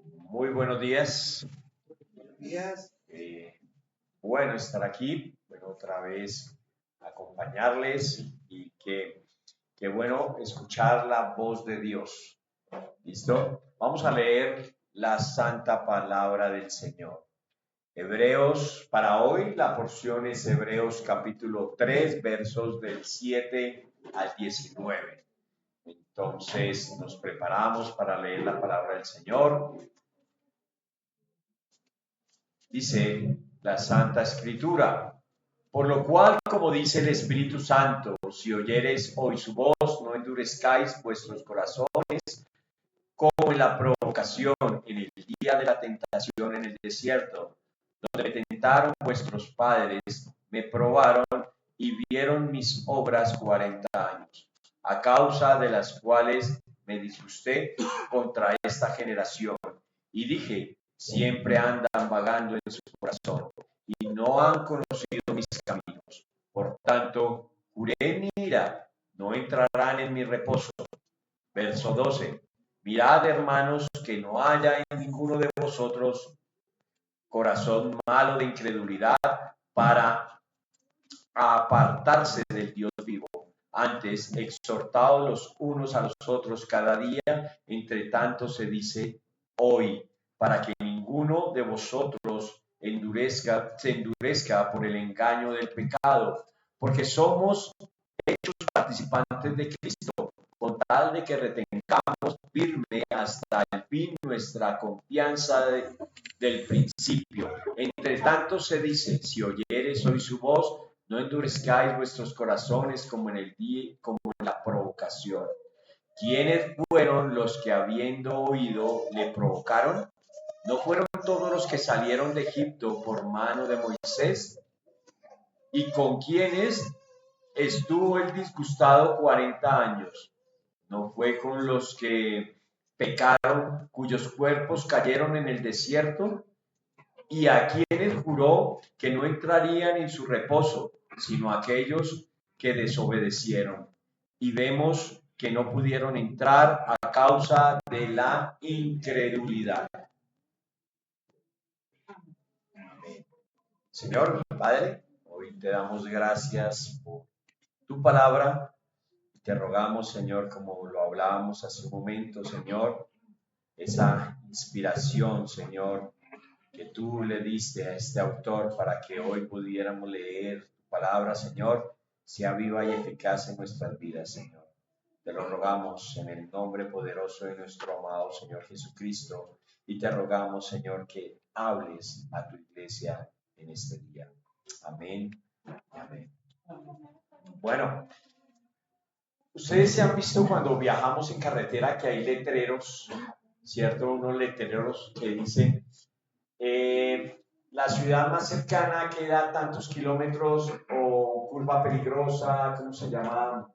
Muy buenos días. Días. Eh, bueno estar aquí, bueno, otra vez acompañarles y qué bueno escuchar la voz de Dios. ¿Listo? Vamos a leer la santa palabra del Señor. Hebreos, para hoy la porción es Hebreos capítulo 3 versos del 7 al 19. Entonces nos preparamos para leer la palabra del Señor. Dice la Santa Escritura, por lo cual, como dice el Espíritu Santo, si oyereis hoy su voz, no endurezcáis vuestros corazones como en la provocación, en el día de la tentación en el desierto, donde me tentaron vuestros padres, me probaron y vieron mis obras 40 años, a causa de las cuales me disgusté contra esta generación. Y dije, siempre andan vagando en su corazón y no han conocido mis caminos. Por tanto, juré en mi ira, no entrarán en mi reposo. Verso 12. Mirad, hermanos, que no haya en ninguno de vosotros corazón malo de incredulidad para apartarse del Dios vivo. Antes, exhortados los unos a los otros cada día, entre tanto se dice hoy, para que ninguno de vosotros se endurezca por el engaño del pecado, porque somos participantes de Cristo, con tal de que retengamos firme hasta el fin nuestra confianza del principio. Entre tanto se dice, si oyeres hoy su voz, no endurezcáis vuestros corazones como en el día, como en la provocación. ¿Quiénes fueron los que habiendo oído le provocaron? ¿No fueron todos los que salieron de Egipto por mano de Moisés? ¿Y con quiénes estuvo el disgustado 40 años? ¿No fue con los que pecaron, cuyos cuerpos cayeron en el desierto? ¿Y a quienes juró que no entrarían en su reposo, sino aquellos que desobedecieron? Y vemos que no pudieron entrar a causa de la incredulidad. Señor, Padre, hoy te damos gracias por tu palabra. Te rogamos, Señor, como lo hablábamos hace un momento, Señor, esa inspiración, Señor, que tú le diste a este autor para que hoy pudiéramos leer tu palabra, Señor, sea viva y eficaz en nuestras vidas, Señor. Te lo rogamos en el nombre poderoso de nuestro amado Señor Jesucristo y te rogamos, Señor, que hables a tu iglesia en este día. Amén y amén. Bueno, ustedes se han visto cuando viajamos en carretera que hay letreros, ¿cierto? Unos letreros que dicen la ciudad más cercana queda tantos kilómetros o curva peligrosa, ¿cómo se llama?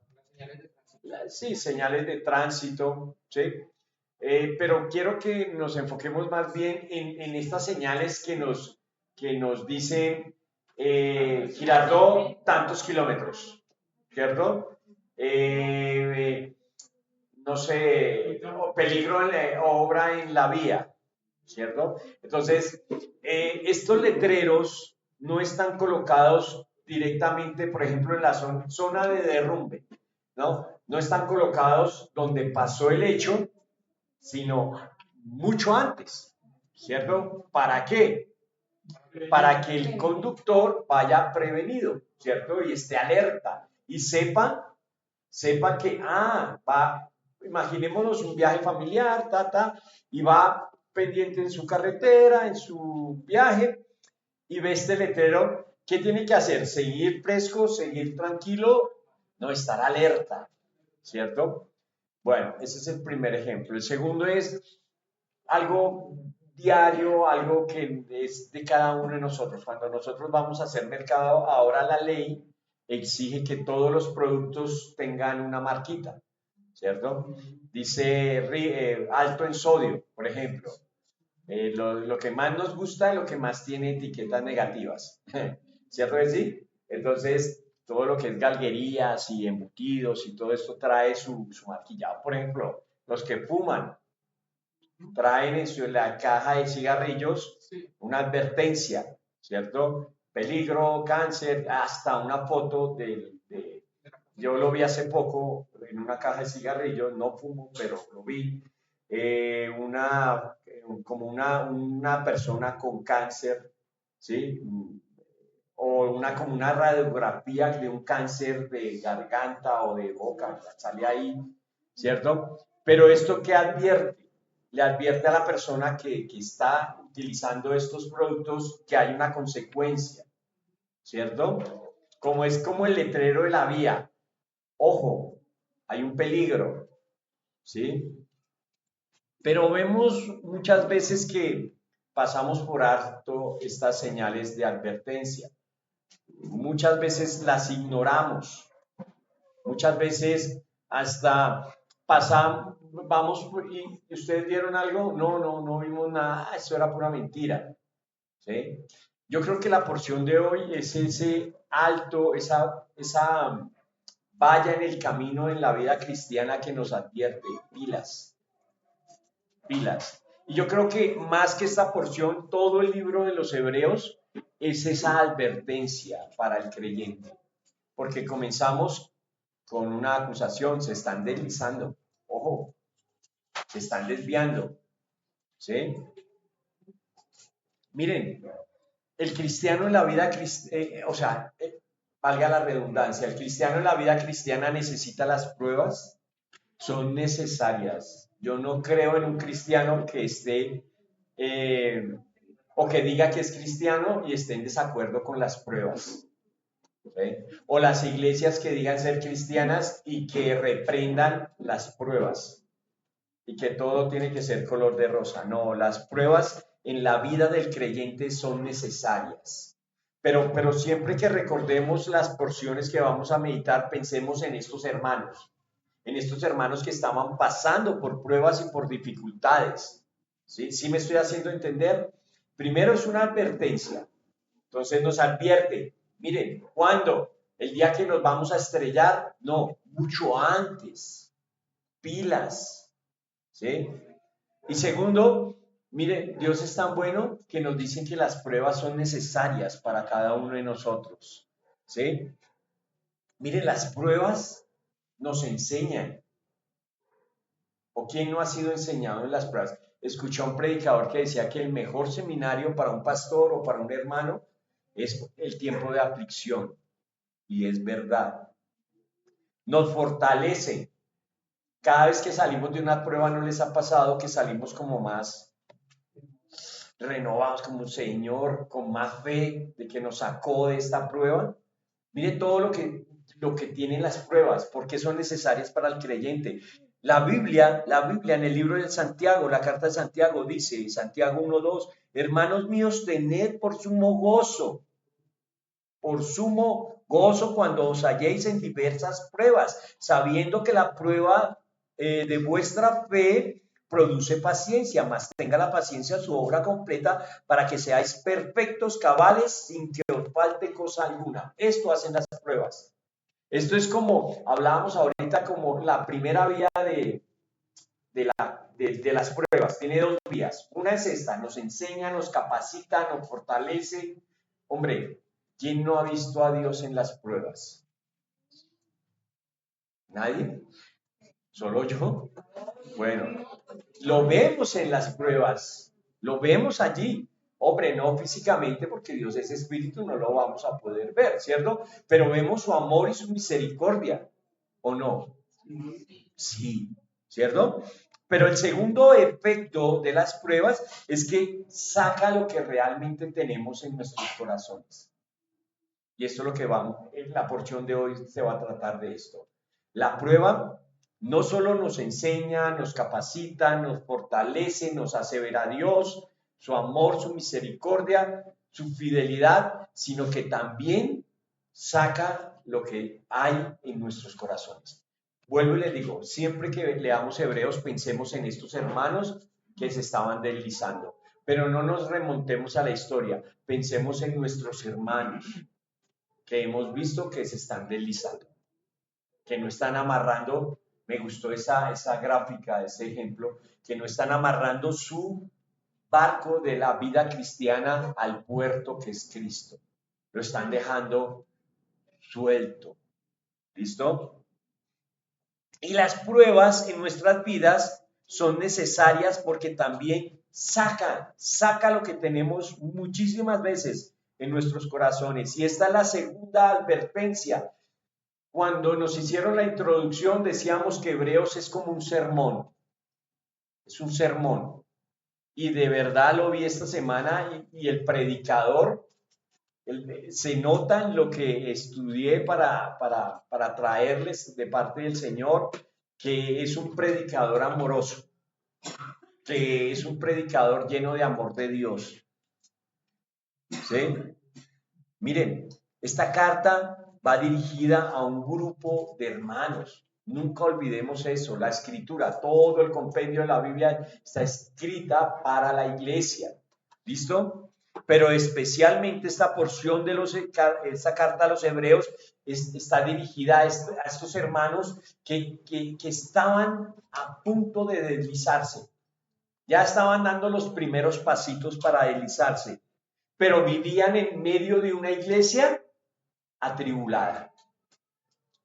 Sí, señales de tránsito, ¿sí? Pero quiero que nos enfoquemos más bien en estas señales que nos dicen Girardot tantos kilómetros, ¿cierto? Eh, no sé, peligro en obra en la vía, ¿cierto? Entonces, estos letreros no están colocados directamente, por ejemplo, en la zona de derrumbe, ¿no? No están colocados donde pasó el hecho, sino mucho antes, ¿cierto? ¿Para qué? Para que el conductor vaya prevenido, ¿cierto? Y esté alerta y sepa que, imaginémonos un viaje familiar, y va pendiente en su carretera, en su viaje, y ve este letrero, ¿qué tiene que hacer? ¿Seguir fresco, seguir tranquilo? No, estar alerta, ¿cierto? Bueno, ese es el primer ejemplo. El segundo es algo diario, algo que es de cada uno de nosotros. Cuando nosotros vamos a hacer mercado, ahora la ley exige que todos los productos tengan una marquita, ¿cierto? Dice alto en sodio, por ejemplo. Lo que más nos gusta es lo que más tiene etiquetas negativas, ¿cierto que sí? Entonces, todo lo que es galguerías y embutidos y todo esto trae su marquillado. Por ejemplo, los que fuman, traen en la caja de cigarrillos una advertencia, ¿cierto? Peligro, cáncer, hasta una foto yo lo vi hace poco en una caja de cigarrillos, no fumo, pero lo vi, como una persona con cáncer, ¿sí? Como una radiografía de un cáncer de garganta o de boca, sale ahí, ¿cierto? Pero esto que advierte, le advierte a la persona que está utilizando estos productos que hay una consecuencia, ¿cierto? Como es como el letrero de la vía, ojo, hay un peligro, ¿sí? Pero vemos muchas veces que pasamos por alto estas señales de advertencia. Muchas veces las ignoramos, muchas veces hasta pasamos, vamos, y ustedes vieron algo, no vimos nada, eso era pura mentira, ¿sí? Yo creo que la porción de hoy es ese alto, esa valla en el camino en la vida cristiana que nos advierte, pilas, pilas. Y yo creo que más que esta porción, todo el libro de los Hebreos es esa advertencia para el creyente, porque comenzamos con una acusación, se están deslizando, ojo, se están desviando, ¿sí? Miren, el cristiano en la vida, valga la redundancia, el cristiano en la vida cristiana necesita las pruebas, son necesarias. Yo no creo en un cristiano que esté eh, o que diga que es cristiano y esté en desacuerdo con las pruebas. ¿Sí? O las iglesias que digan ser cristianas y que reprendan las pruebas y que todo tiene que ser color de rosa. No, las pruebas en la vida del creyente son necesarias. Pero siempre que recordemos las porciones que vamos a meditar, pensemos en estos hermanos que estaban pasando por pruebas y por dificultades. ¿Sí? ¿Sí me estoy haciendo entender? Primero es una advertencia. Entonces nos advierte, miren, ¿cuándo? El día que nos vamos a estrellar, no, mucho antes, pilas, ¿sí? Y segundo, miren, Dios es tan bueno que nos dicen que las pruebas son necesarias para cada uno de nosotros, ¿sí? Miren, las pruebas nos enseñan. ¿O quién no ha sido enseñado en las pruebas? Escuché a un predicador que decía que el mejor seminario para un pastor o para un hermano es el tiempo de aflicción. Y es verdad. Nos fortalece. Cada vez que salimos de una prueba, ¿no les ha pasado que salimos como más renovados, como un Señor, con más fe de que nos sacó de esta prueba? Mire todo lo que tienen las pruebas, porque son necesarias para el creyente. La Biblia en el libro de Santiago, la carta de Santiago dice, Santiago 1:2, hermanos míos, tened por sumo gozo cuando os halléis en diversas pruebas, sabiendo que la prueba de vuestra fe produce paciencia, mas tenga la paciencia su obra completa para que seáis perfectos, cabales, sin que os falte cosa alguna. Esto hacen las pruebas. Esto es como, hablábamos ahorita, como la primera vía de las pruebas. Tiene dos vías. Una es esta, nos enseña, nos capacita, nos fortalece. Hombre, ¿quién no ha visto a Dios en las pruebas? ¿Nadie? ¿Solo yo? Bueno, lo vemos en las pruebas, lo vemos allí. Hombre, no físicamente porque Dios es espíritu, no lo vamos a poder ver, ¿cierto? Pero vemos su amor y su misericordia, ¿o no? Sí, ¿cierto? Pero el segundo efecto de las pruebas es que saca lo que realmente tenemos en nuestros corazones. Y esto es lo que vamos, en la porción de hoy se va a tratar de esto. La prueba no solo nos enseña, nos capacita, nos fortalece, nos hace ver a Dios, su amor, su misericordia, su fidelidad, sino que también saca lo que hay en nuestros corazones. Vuelvo y les digo, siempre que leamos Hebreos, pensemos en estos hermanos que se estaban deslizando, pero no nos remontemos a la historia, pensemos en nuestros hermanos que hemos visto que se están deslizando, que no están amarrando, Me gustó esa gráfica, ese ejemplo, que no están amarrando su barco de la vida cristiana al puerto que es Cristo. Lo están dejando suelto. ¿Listo? Y las pruebas en nuestras vidas son necesarias porque también saca lo que tenemos muchísimas veces en nuestros corazones. Y esta es la segunda advertencia. Cuando nos hicieron la introducción decíamos que Hebreos es como un sermón. Es un sermón. Y de verdad lo vi esta semana y el predicador se nota en lo que estudié para traerles de parte del Señor, que es un predicador amoroso, que es un predicador lleno de amor de Dios. ¿Sí? Miren, esta carta va dirigida a un grupo de hermanos. Nunca olvidemos eso, la escritura, todo el compendio de la Biblia está escrita para la iglesia. ¿Listo? Pero especialmente esta porción de esta carta a los hebreos está dirigida a estos hermanos que estaban a punto de deslizarse. Ya estaban dando los primeros pasitos para deslizarse, pero vivían en medio de una iglesia atribulada,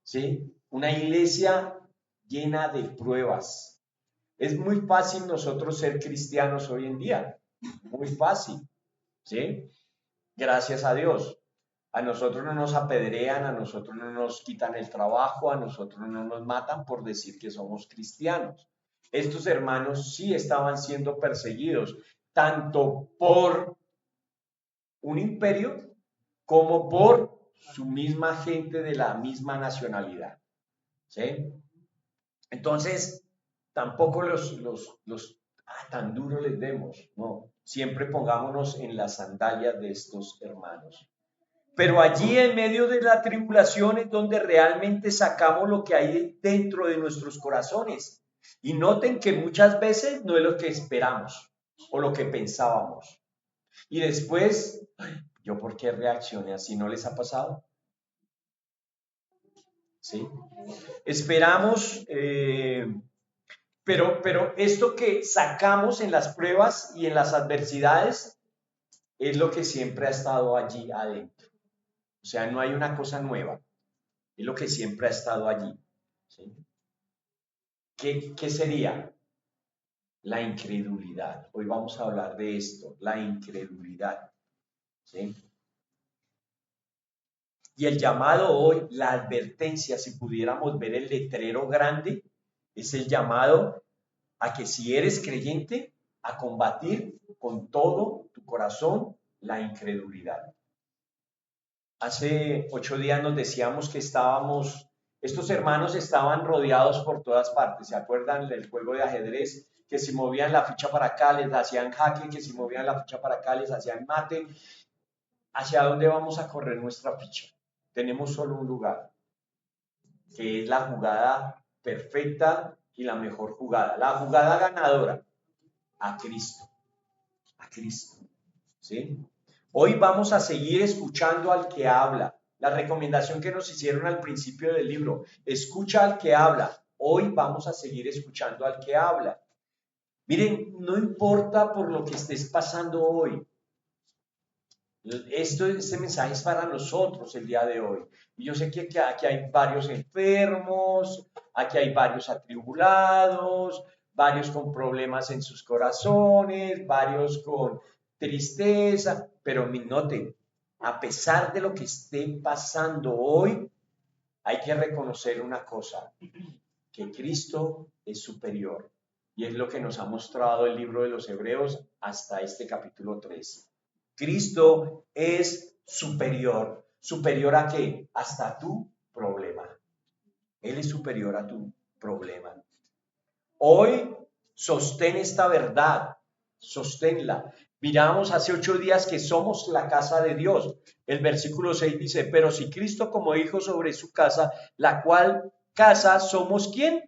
¿sí? Una iglesia llena de pruebas. Es muy fácil nosotros ser cristianos hoy en día, muy fácil, ¿sí? Gracias a Dios. A nosotros no nos apedrean, a nosotros no nos quitan el trabajo, a nosotros no nos matan por decir que somos cristianos. Estos hermanos sí estaban siendo perseguidos, tanto por un imperio como por su misma gente de la misma nacionalidad. ¿Sí? Entonces, tampoco tan duro les demos, no. Siempre pongámonos en las sandalias de estos hermanos. Pero allí en medio de la tribulación es donde realmente sacamos lo que hay dentro de nuestros corazones. Y noten que muchas veces no es lo que esperamos o lo que pensábamos. Y después, ¿yo por qué reaccioné así? ¿No les ha pasado? ¿Sí? Esperamos, pero esto que sacamos en las pruebas y en las adversidades es lo que siempre ha estado allí adentro. O sea, no hay una cosa nueva, es lo que siempre ha estado allí. ¿Sí? ¿Qué sería? La incredulidad. Hoy vamos a hablar de esto, la incredulidad. ¿Sí? Y el llamado hoy, la advertencia, si pudiéramos ver el letrero grande, es el llamado a que si eres creyente, a combatir con todo tu corazón la incredulidad. Hace 8 días nos decíamos que estos hermanos estaban rodeados por todas partes. ¿Se acuerdan del juego de ajedrez? Que si movían la ficha para acá les hacían jaque, que si movían la ficha para acá les hacían mate. ¿Hacia dónde vamos a correr nuestra ficha? Tenemos solo un lugar, que es la jugada perfecta y la mejor jugada. La jugada ganadora, a Cristo, a Cristo. ¿Sí? Hoy vamos a seguir escuchando al que habla. La recomendación que nos hicieron al principio del libro, escucha al que habla. Hoy vamos a seguir escuchando al que habla. Miren, no importa por lo que estés pasando hoy. Este mensaje es para nosotros el día de hoy. Y yo sé que aquí hay varios enfermos, aquí hay varios atribulados, varios con problemas en sus corazones, varios con tristeza, pero noten, a pesar de lo que esté pasando hoy, hay que reconocer una cosa, que Cristo es superior. Y es lo que nos ha mostrado el libro de los Hebreos hasta este capítulo 3. Cristo es superior. ¿Superior a qué? Hasta tu problema. Él es superior a tu problema. Hoy sostén esta verdad, sosténla. Miramos hace 8 días que somos la casa de Dios. El versículo 6 dice, pero si Cristo como hijo sobre su casa, la cual casa somos ¿quién?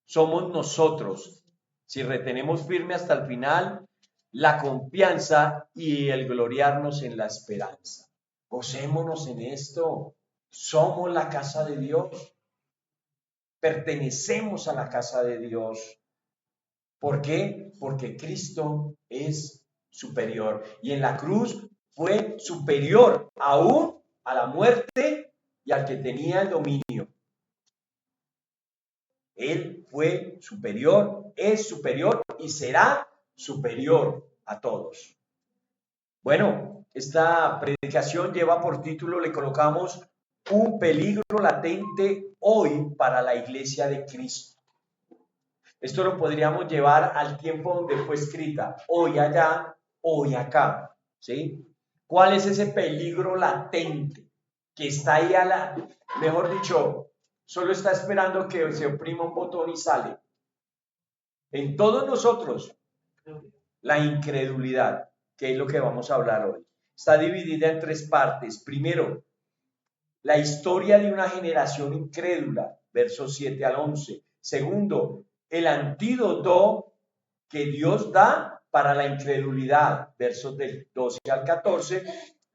Somos nosotros. Si retenemos firme hasta el final la confianza y el gloriarnos en la esperanza. Gocémonos en esto. Somos la casa de Dios. pertenecemos a la casa de Dios. ¿Por qué? Porque Cristo es superior. Y en la cruz fue superior aún a la muerte y al que tenía el dominio. Él fue superior, es superior y será superior a todos. Bueno, esta predicación lleva por título, le colocamos un peligro latente hoy para la iglesia de Cristo. Esto lo podríamos llevar al tiempo donde fue escrita, hoy allá, hoy acá, ¿sí? ¿Cuál es ese peligro latente que está ahí mejor dicho, solo está esperando que se oprima un botón y sale? En todos nosotros, la incredulidad, que es lo que vamos a hablar hoy, está dividida en tres partes. Primero, la historia de una generación incrédula, versos 7 al 11. Segundo, el antídoto que Dios da para la incredulidad, versos del 12 al 14.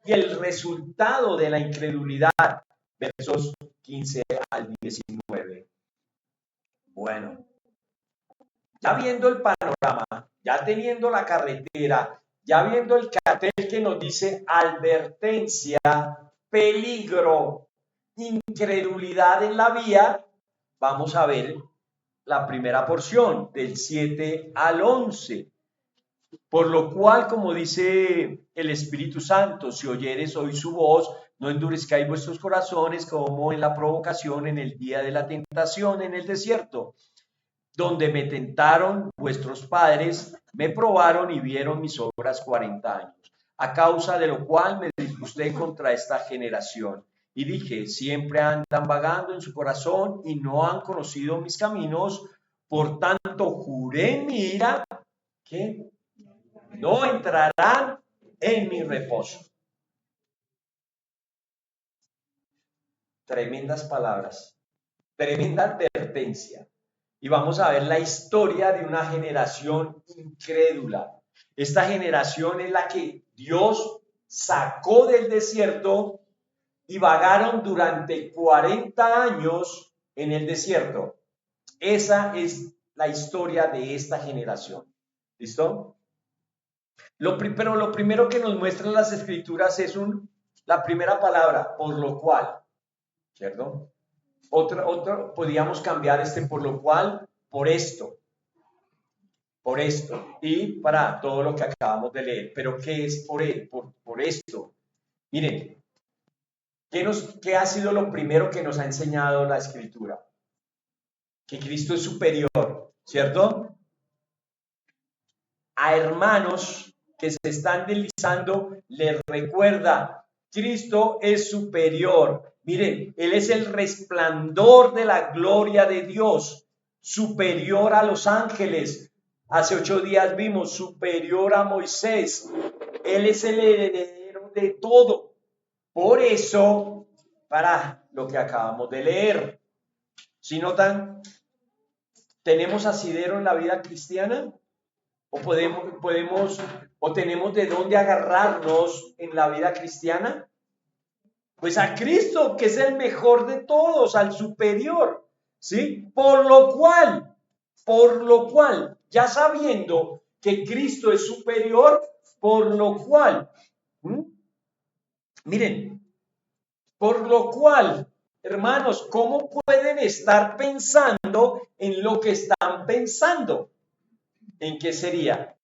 Y el resultado de la incredulidad, versos 15 al 19. Bueno, ya viendo el panorama, ya teniendo la carretera, ya viendo el cartel que nos dice advertencia, peligro, incredulidad en la vía, vamos a ver la primera porción del 7 al 11. Por lo cual, como dice el Espíritu Santo, si oyeres hoy su voz, no endurezcáis vuestros corazones como en la provocación en el día de la tentación en el desierto, donde me tentaron vuestros padres, me probaron y vieron mis obras 40 años, a causa de lo cual me disgusté contra esta generación. Y dije, siempre andan vagando en su corazón y no han conocido mis caminos, por tanto juré en mi ira que no entrarán en mi reposo. Tremendas palabras, tremenda advertencia. Y vamos a ver la historia de una generación incrédula. Esta generación es la que Dios sacó del desierto y vagaron durante 40 años en el desierto. Esa es la historia de esta generación. ¿Listo? Pero lo primero que nos muestran las escrituras es la primera palabra, por lo cual, ¿cierto? Otro, podríamos cambiar por lo cual, por esto, y para todo lo que acabamos de leer. Pero ¿qué es por esto? Miren, ¿qué ha sido lo primero que nos ha enseñado la escritura? Que Cristo es superior, ¿cierto? A hermanos que se están deslizando, les recuerda, Cristo es superior. Miren, Él es el resplandor de la gloria de Dios, superior a los ángeles. Hace 8 días vimos, superior a Moisés. Él es el heredero de todo. Por eso, para lo que acabamos de leer, si notan, ¿tenemos asidero en la vida cristiana? ¿O tenemos de dónde agarrarnos en la vida cristiana? Pues a Cristo, que es el mejor de todos, al superior, ¿sí? Por lo cual, ya sabiendo que Cristo es superior, por lo cual, miren, por lo cual, hermanos, ¿cómo pueden estar pensando en lo que están pensando? ¿En qué sería?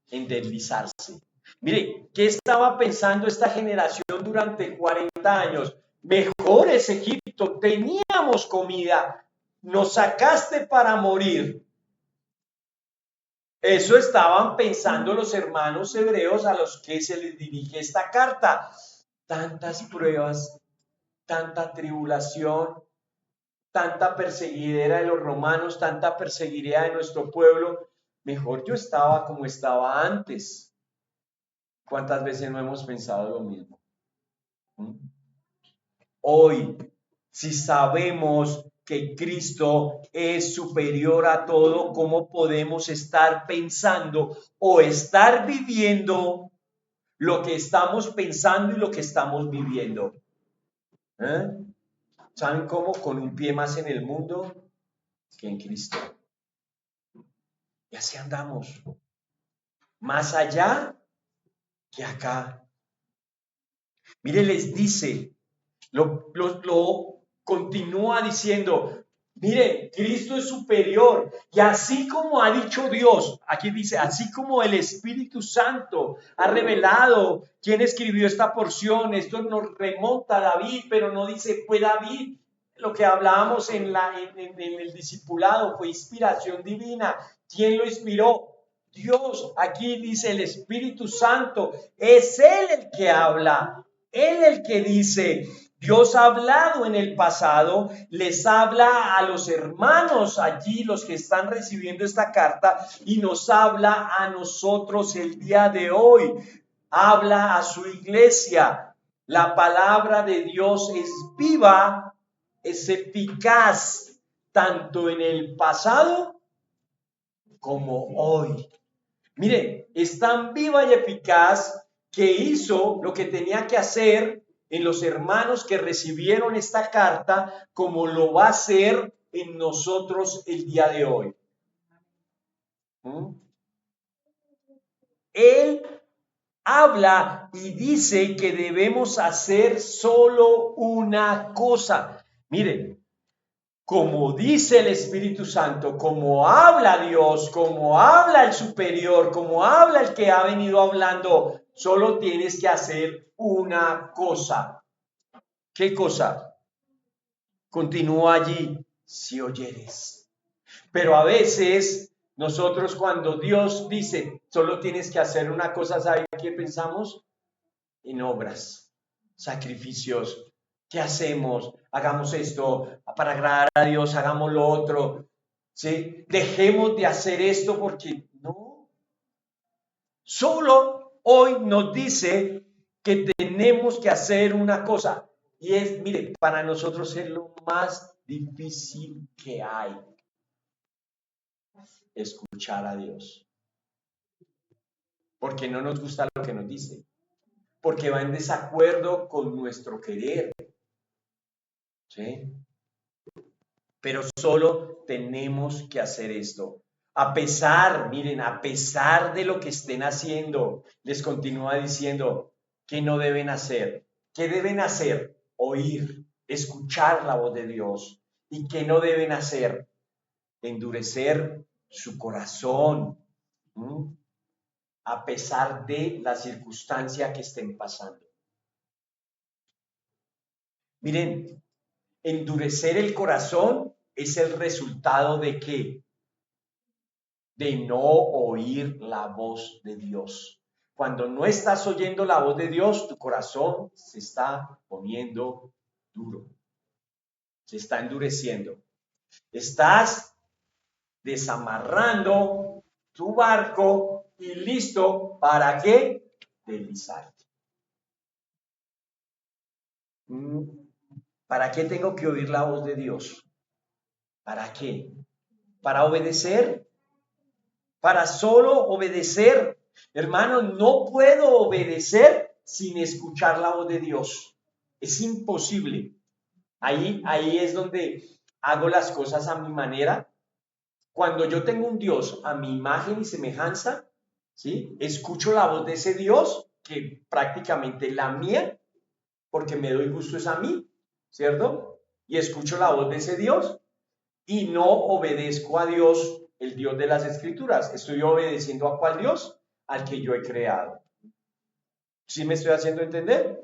En deslizarse. Mire, ¿qué estaba pensando esta generación durante 40 años? Mejor es Egipto, teníamos comida, nos sacaste para morir. Eso estaban pensando los hermanos hebreos a los que se les dirige esta carta. Tantas pruebas, tanta tribulación, tanta perseguidera de los romanos, tanta perseguidera de nuestro pueblo. Mejor yo estaba como estaba antes. ¿Cuántas veces no hemos pensado lo mismo? Hoy, si sabemos que Cristo es superior a todo, ¿cómo podemos estar pensando o estar viviendo lo que estamos pensando y lo que estamos viviendo? ¿Saben cómo? Con un pie más en el mundo que en Cristo. Y así andamos. Más allá que acá. Mire, les dice, lo continúa diciendo, mire, Cristo es superior. Y así como ha dicho Dios, aquí dice, así como el Espíritu Santo ha revelado quién escribió esta porción, esto nos remonta a David, pero no dice fue David. Lo que hablábamos en el discipulado fue inspiración divina. ¿Quién lo inspiró? Dios. Aquí dice el Espíritu Santo. Es Él el que habla. Él el que dice. Dios ha hablado en el pasado, les habla a los hermanos allí, los que están recibiendo esta carta, y nos habla a nosotros el día de hoy. Habla a su iglesia. La palabra de Dios es viva, es eficaz, tanto en el pasado como hoy. Mire, es tan viva y eficaz que hizo lo que tenía que hacer en los hermanos que recibieron esta carta, como lo va a hacer en nosotros el día de hoy. Él habla y dice que debemos hacer solo una cosa. Miren, como dice el Espíritu Santo, como habla Dios, como habla el superior, como habla el que ha venido hablando, solo tienes que hacer una cosa. ¿Qué cosa? Continúa allí, si oyeres. Pero a veces nosotros cuando Dios dice, solo tienes que hacer una cosa, ¿saben qué pensamos? En obras, sacrificios. ¿Qué hacemos? Hagamos esto para agradar a Dios, hagamos lo otro. ¿Sí? Dejemos de hacer esto porque no. Solo hoy nos dice que tenemos que hacer una cosa. Y es, mire, para nosotros es lo más difícil que hay. Escuchar a Dios. Porque no nos gusta lo que nos dice. Porque va en desacuerdo con nuestro querer. ¿Sí? Pero solo tenemos que hacer esto. A pesar, miren, a pesar de lo que estén haciendo, les continúa diciendo que no deben hacer. ¿Qué deben hacer? Oír, escuchar la voz de Dios. ¿Y qué no deben hacer? Endurecer su corazón, a pesar de la circunstancia que estén pasando. Miren, endurecer el corazón es el resultado de ¿qué? De no oír la voz de Dios. Cuando no estás oyendo la voz de Dios, tu corazón se está poniendo duro, se está endureciendo. Estás desamarrando tu barco y listo, ¿para qué? Deslizarte. ¿Para qué tengo que oír la voz de Dios? ¿Para qué? ¿Para obedecer? Para solo obedecer. Hermano, no puedo obedecer sin escuchar la voz de Dios. Es imposible. Ahí es donde hago las cosas a mi manera. Cuando yo tengo un Dios a mi imagen y semejanza, ¿sí? Escucho la voz de ese Dios, que prácticamente la mía, porque me doy gusto es a mí, ¿cierto? Y escucho la voz de ese Dios y no obedezco a Dios, el Dios de las Escrituras. Estoy obedeciendo ¿a cuál Dios? Al que yo he creado. ¿Sí me estoy haciendo entender?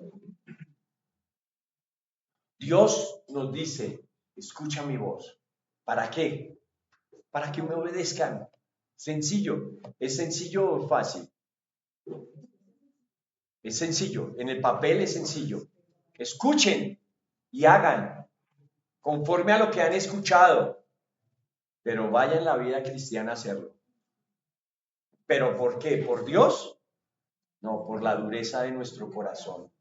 Dios nos dice, escucha mi voz. ¿Para qué? Para que me obedezcan. Sencillo. ¿Es sencillo o fácil? Es sencillo. En el papel es sencillo. Escuchen y hagan conforme a lo que han escuchado. Pero vaya en la vida cristiana a hacerlo. ¿Pero por qué? ¿Por Dios? No, por la dureza de nuestro corazón.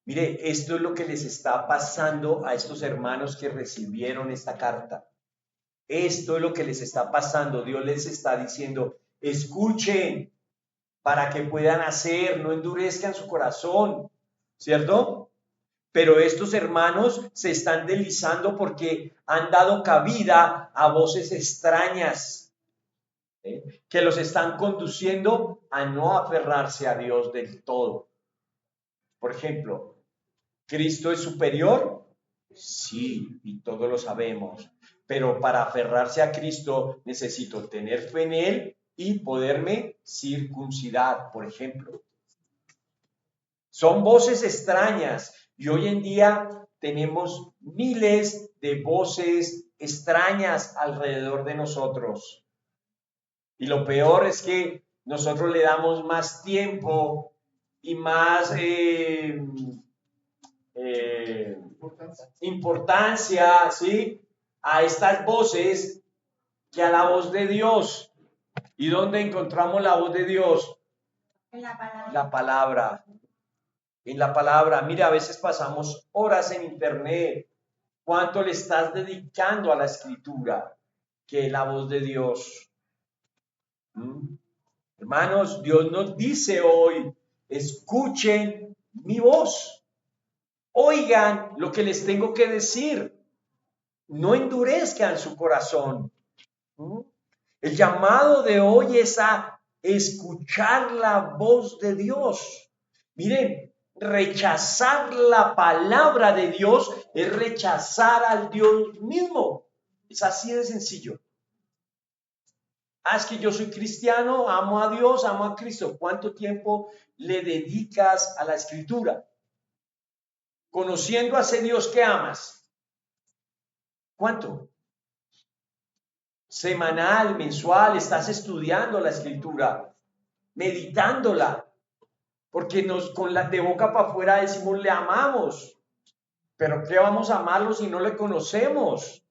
Mire, esto es lo que les está pasando a estos hermanos que recibieron esta carta. Esto es lo que les está pasando. Dios les está diciendo, escuchen para que puedan hacer, no endurezcan su corazón. ¿cierto? Pero estos hermanos se están deslizando porque han dado cabida a voces extrañas, que los están conduciendo a no aferrarse a Dios del todo. Por ejemplo, ¿Cristo es superior? Sí, y todos lo sabemos. Pero para aferrarse a Cristo necesito tener fe en Él y poderme circuncidar, por ejemplo. Son voces extrañas y hoy en día tenemos miles de voces extrañas alrededor de nosotros. Y lo peor es que nosotros le damos más tiempo y más importancia, ¿sí?, a estas voces que a la voz de Dios. ¿Y dónde encontramos la voz de Dios? En la palabra. La palabra. En la palabra. Mira, a veces pasamos horas en internet. ¿Cuánto le estás dedicando a la escritura? Que es la voz de Dios. Hermanos, Dios nos dice hoy, escuchen mi voz. Oigan lo que les tengo que decir. No endurezcan su corazón. El llamado de hoy es a escuchar la voz de Dios. Miren, rechazar la palabra de Dios es rechazar al Dios mismo. Es así de sencillo. Es que yo soy cristiano, amo a Dios, amo a Cristo. ¿Cuánto tiempo le dedicas a la escritura? Conociendo a ese Dios que amas. ¿Cuánto? Semanal, mensual, estás estudiando la escritura, meditándola, porque con la de boca para afuera decimos le amamos, pero ¿qué vamos a amarlo si no le conocemos?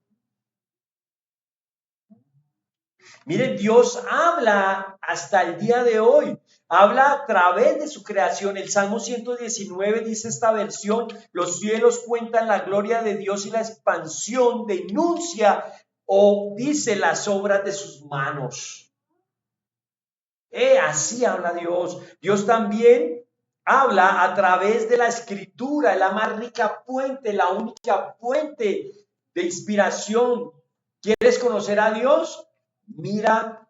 Miren, Dios habla hasta el día de hoy, habla a través de su creación. El Salmo 119 dice esta versión: los cielos cuentan la gloria de Dios y la expansión denuncia o dice las obras de sus manos. Así habla Dios. Dios también habla a través de la escritura, la más rica fuente, la única fuente de inspiración. ¿Quieres conocer a Dios? Mira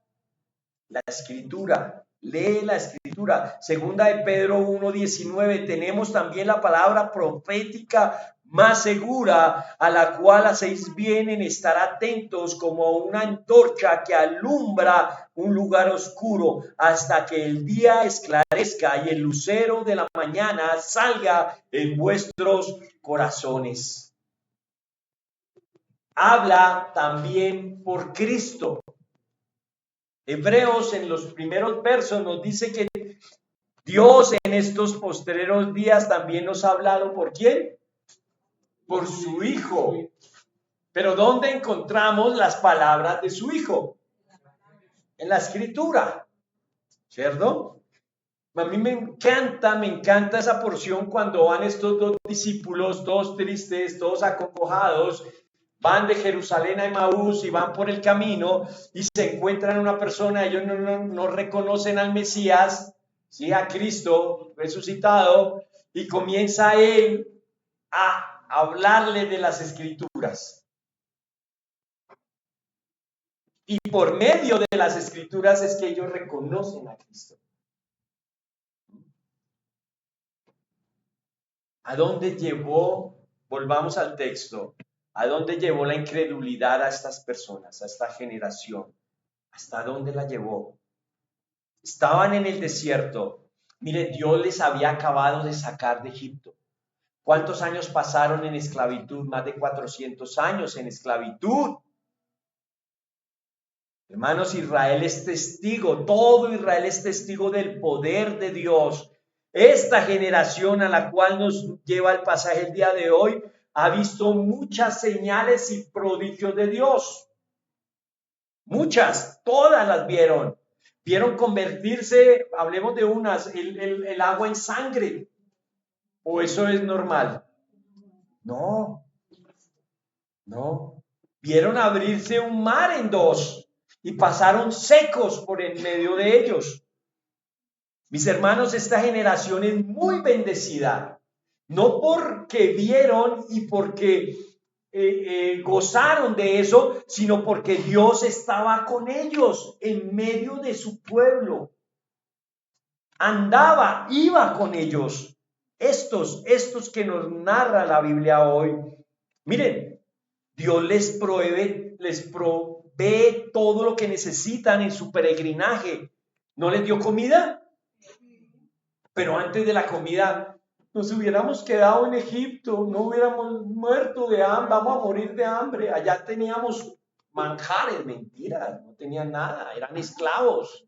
la escritura, lee la escritura. Segunda de Pedro 1:19, tenemos también la palabra profética más segura, a la cual hacéis bien en estar atentos como una antorcha que alumbra un lugar oscuro hasta que el día esclarezca y el lucero de la mañana salga en vuestros corazones. Habla también por Cristo. Hebreos en los primeros versos nos dice que Dios en estos postreros días también nos ha hablado ¿por quién? Por su Hijo. Pero ¿dónde encontramos las palabras de su Hijo? En la Escritura, ¿cierto? A mí me encanta esa porción cuando van estos dos discípulos, todos tristes, todos acongojados, van de Jerusalén a Emaús y van por el camino y se encuentran una persona, ellos no reconocen al Mesías, ¿sí?, a Cristo resucitado, y comienza él a hablarle de las Escrituras. Y por medio de las Escrituras es que ellos reconocen a Cristo. ¿A dónde llevó? Volvamos al texto. ¿A dónde llevó la incredulidad a estas personas, a esta generación? ¿Hasta dónde la llevó? Estaban en el desierto. Mire, Dios les había acabado de sacar de Egipto. ¿Cuántos años pasaron en esclavitud? Más de 400 años en esclavitud. Hermanos, Israel es testigo, todo Israel es testigo del poder de Dios. Esta generación a la cual nos lleva el pasaje el día de hoy ha visto muchas señales y prodigios de Dios. Muchas, todas las vieron. Vieron convertirse, hablemos de unas, el agua en sangre. ¿O eso es normal? No. Vieron abrirse un mar en dos y pasaron secos por en medio de ellos. Mis hermanos, esta generación es muy bendecida. No porque vieron y porque gozaron de eso, sino porque Dios estaba con ellos en medio de su pueblo. Andaba, iba con ellos. Estos que nos narra la Biblia hoy, miren, Dios les provee todo lo que necesitan en su peregrinaje. ¿No les dio comida? Pero antes de la comida nos hubiéramos quedado en Egipto, no hubiéramos muerto de hambre, vamos a morir de hambre. Allá teníamos manjares, mentiras, no tenían nada, eran esclavos.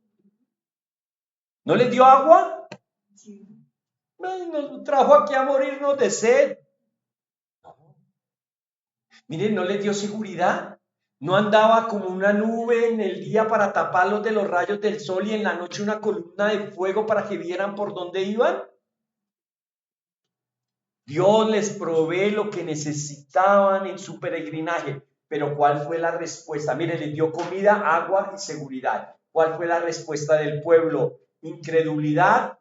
¿No les dio agua? Sí. Nos trajo aquí a morirnos de sed. No. Miren, ¿no les dio seguridad? ¿No andaba como una nube en el día para taparlos de los rayos del sol y en la noche una columna de fuego para que vieran por dónde iban? Dios les provee lo que necesitaban en su peregrinaje. Pero ¿cuál fue la respuesta? Miren, les dio comida, agua y seguridad. ¿Cuál fue la respuesta del pueblo? Incredulidad,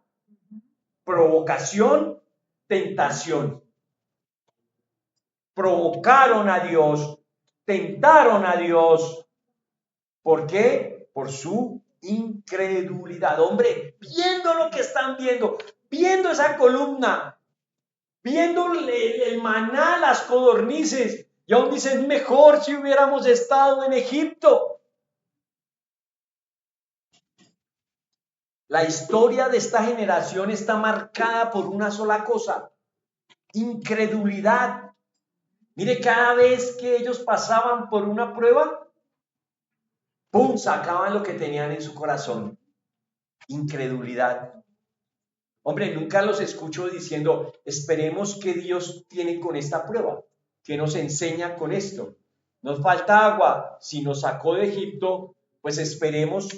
provocación, tentación. Provocaron a Dios, tentaron a Dios. ¿Por qué? Por su incredulidad. Hombre, viendo lo que están viendo esa columna, viendo el maná, las codornices, y aún dicen, mejor si hubiéramos estado en Egipto. La historia de esta generación está marcada por una sola cosa: incredulidad. Mire, cada vez que ellos pasaban por una prueba, ¡pum!, sacaban lo que tenían en su corazón: incredulidad. Hombre, nunca los escucho diciendo, esperemos qué Dios tiene con esta prueba, qué nos enseña con esto. Nos falta agua, si nos sacó de Egipto, pues esperemos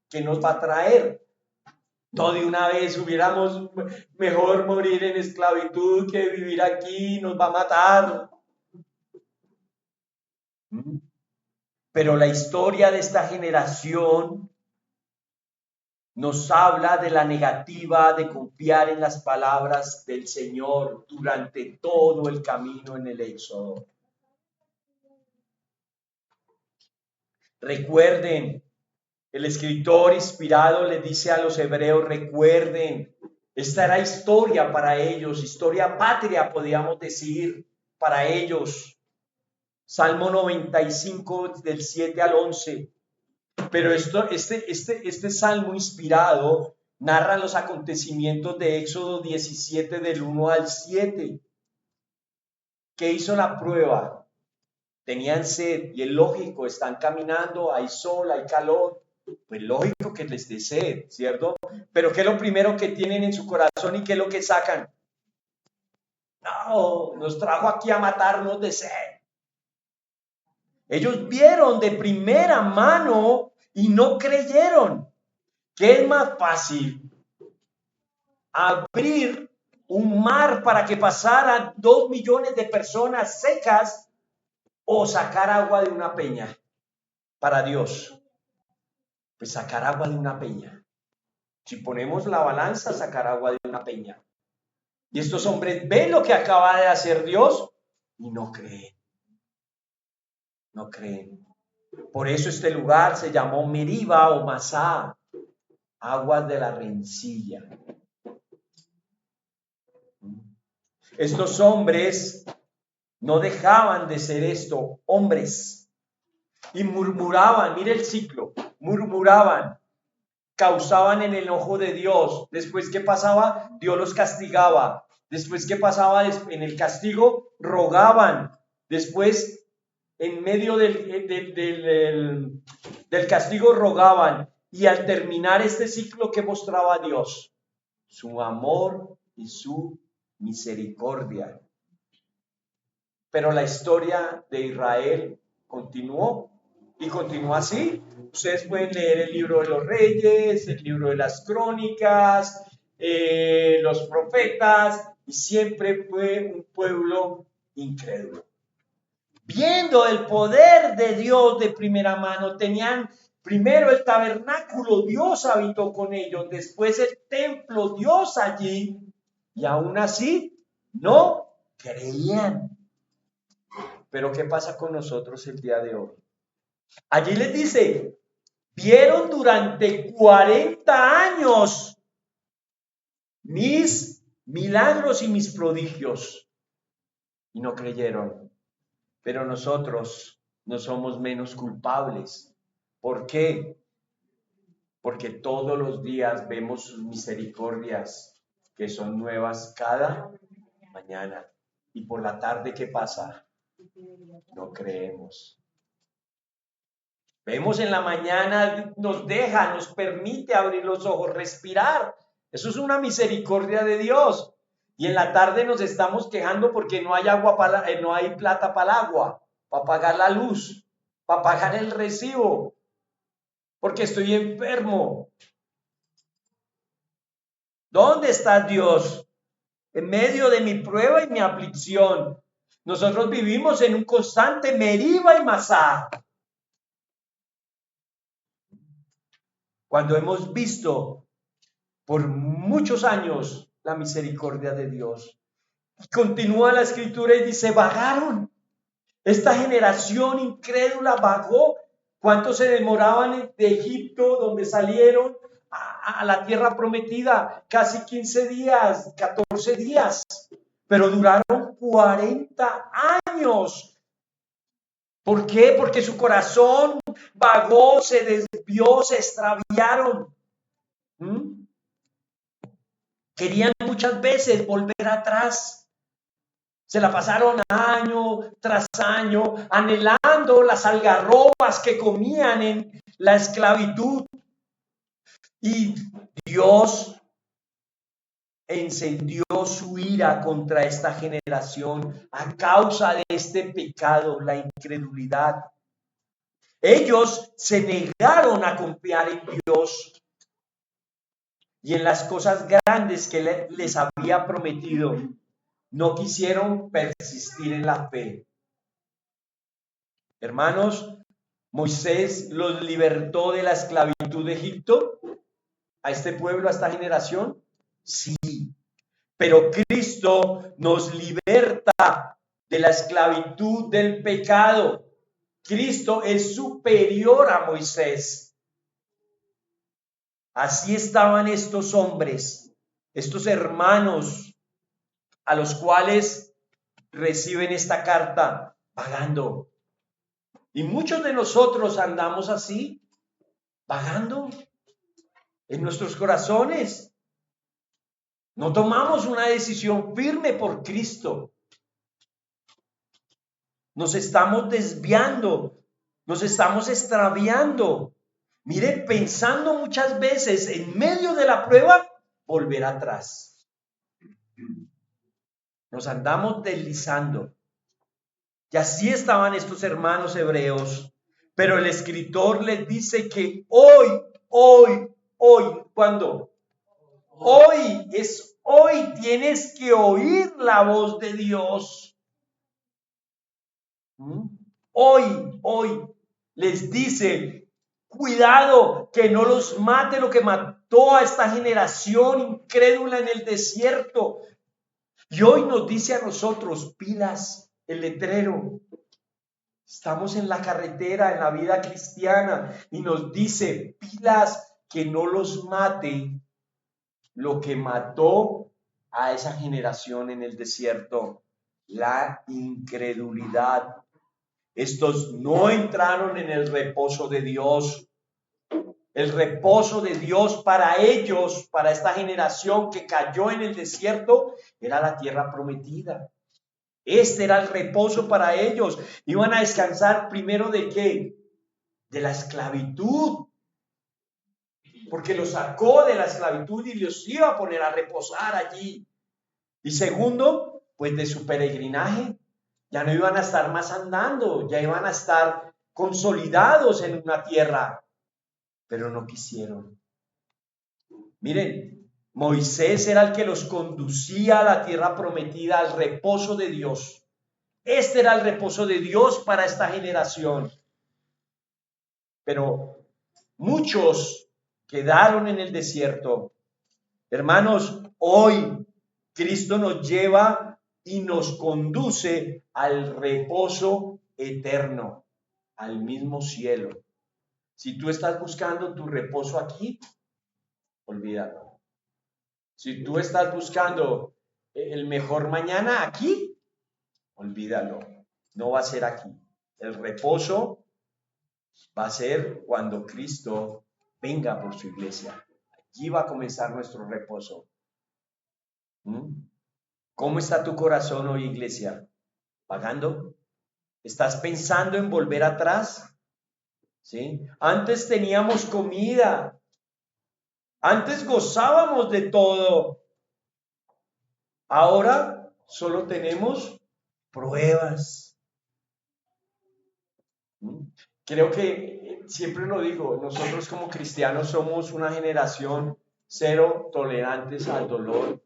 qué nos va a traer. No de una vez hubiéramos mejor morir en esclavitud que vivir aquí, nos va a matar. Pero la historia de esta generación nos habla de la negativa de confiar en las palabras del Señor durante todo el camino en el Éxodo. Recuerden, el escritor inspirado les dice a los hebreos, recuerden, esta era historia para ellos, historia patria, podríamos decir, para ellos. Salmo 95, del 7 al 11. Pero este salmo inspirado narra los acontecimientos de Éxodo 17 del 1 al 7. ¿Qué hizo la prueba? Tenían sed y es lógico, están caminando, hay sol, hay calor, pues lógico que les dé sed, ¿cierto? Pero ¿qué es lo primero que tienen en su corazón y qué es lo que sacan? No, nos trajo aquí a matarnos de sed. Ellos vieron de primera mano y no creyeron. ¿Qué es más fácil? Abrir un mar para que pasaran 2 millones de personas secas o sacar agua de una peña para Dios. Pues sacar agua de una peña. Si ponemos la balanza, sacar agua de una peña. Y estos hombres ven lo que acaba de hacer Dios y no creen. No creen. Por eso este lugar se llamó Meriba o Masá, aguas de la rencilla. Estos hombres no dejaban de ser esto, hombres, y murmuraban, mire el ciclo, murmuraban, causaban el enojo de Dios. Después, ¿qué pasaba? Dios los castigaba. Después, ¿qué pasaba? En el castigo, rogaban. Después, en medio del castigo, rogaban. Y al terminar este ciclo, ¿qué mostraba Dios? Su amor y su misericordia. Pero la historia de Israel continuó y continúa así. Ustedes pueden leer el libro de los reyes, el libro de las crónicas, los profetas, y siempre fue un pueblo incrédulo. Viendo el poder de Dios de primera mano, tenían primero el tabernáculo, Dios habitó con ellos, después el templo, Dios allí, y aún así no creían. Pero ¿qué pasa con nosotros el día de hoy? Allí les dice, vieron durante 40 años mis milagros y mis prodigios y no creyeron. Pero nosotros no somos menos culpables. ¿Por qué? Porque todos los días vemos sus misericordias que son nuevas cada mañana. Y por la tarde, ¿qué pasa? No creemos. Vemos en la mañana, nos deja, nos permite abrir los ojos, respirar. Eso es una misericordia de Dios. Y en la tarde nos estamos quejando porque no hay agua no hay plata para el agua, para pagar la luz, para pagar el recibo, porque estoy enfermo. ¿Dónde está Dios? En medio de mi prueba y mi aflicción. Nosotros vivimos en un constante Meriba y Masá. Cuando hemos visto por muchos años la misericordia de Dios. Y continúa la escritura y dice, vagaron. Esta generación incrédula vagó. ¿Cuánto se demoraban de Egipto, donde salieron, a la tierra prometida? Casi 15 días, 14 días. Pero duraron 40 años. ¿Por qué? Porque su corazón vagó, se desvió, se extraviaron. Querían muchas veces volver atrás. Se la pasaron año tras año anhelando las algarrobas que comían en la esclavitud. Y Dios encendió su ira contra esta generación a causa de este pecado, la incredulidad. Ellos se negaron a confiar en Dios y en las cosas grandes que les había prometido. No quisieron persistir en la fe. Hermanos, Moisés los libertó de la esclavitud de Egipto, a este pueblo, a esta generación. Sí, pero Cristo nos liberta de la esclavitud del pecado. Cristo es superior a Moisés. Así estaban estos hombres, estos hermanos a los cuales reciben esta carta vagando. Y muchos de nosotros andamos así, vagando en nuestros corazones. No tomamos una decisión firme por Cristo. Nos estamos desviando, nos estamos extraviando. Mire, pensando muchas veces en medio de la prueba, volver atrás. Nos andamos deslizando. Y así estaban estos hermanos hebreos. Pero el escritor les dice que hoy, ¿cuándo? Hoy tienes que oír la voz de Dios. Hoy les dice, cuidado que no los mate lo que mató a esta generación incrédula en el desierto. Y hoy nos dice a nosotros, pilas, el letrero. Estamos en la carretera, en la vida cristiana, y nos dice, pilas, que no los mate lo que mató a esa generación en el desierto, la incredulidad. Estos no entraron en el reposo de Dios. El reposo de Dios para ellos, para esta generación que cayó en el desierto, era la tierra prometida. Este era el reposo para ellos. Iban a descansar primero ¿de qué? De la esclavitud. Porque los sacó de la esclavitud y los iba a poner a reposar allí. Y segundo, pues de su peregrinaje. Ya no iban a estar más andando, ya iban a estar consolidados en una tierra. Pero no quisieron. Miren, Moisés era el que los conducía a la tierra prometida, al reposo de Dios. Este era el reposo de Dios para esta generación. Pero muchos quedaron en el desierto. Hermanos, hoy Cristo nos lleva y nos conduce al reposo eterno, al mismo cielo. Si tú estás buscando tu reposo aquí, olvídalo. Si tú estás buscando el mejor mañana aquí, olvídalo. No va a ser aquí. El reposo va a ser cuando Cristo venga por su iglesia. Allí va a comenzar nuestro reposo. ¿Cómo está tu corazón hoy, iglesia? ¿Pagando? ¿Estás pensando en volver atrás? ¿Sí? Antes teníamos comida. Antes gozábamos de todo. Ahora solo tenemos pruebas. Creo que siempre lo digo, nosotros como cristianos somos una generación cero tolerantes al dolor.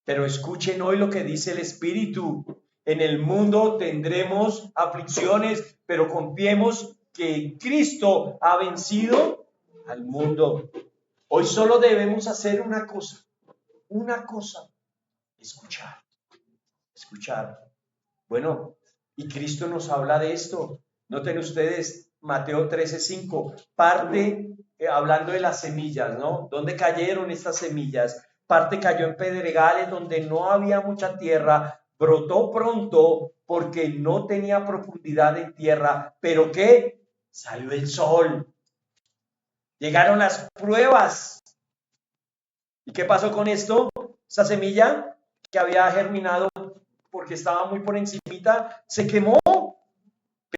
Pero escuchen hoy lo que dice el Espíritu. En el mundo tendremos aflicciones, pero confiemos que Cristo ha vencido al mundo. Hoy solo debemos hacer una cosa, escuchar. Bueno, y Cristo nos habla de esto. Noten ustedes, Mateo 13:5, parte hablando de las semillas, ¿no? ¿Dónde cayeron estas semillas? Parte cayó en pedregales donde no había mucha tierra, brotó pronto porque no tenía profundidad en tierra, pero ¿qué? Salió el sol, llegaron las pruebas. ¿Y qué pasó con esto? Esa semilla que había germinado porque estaba muy por encimita, se quemó.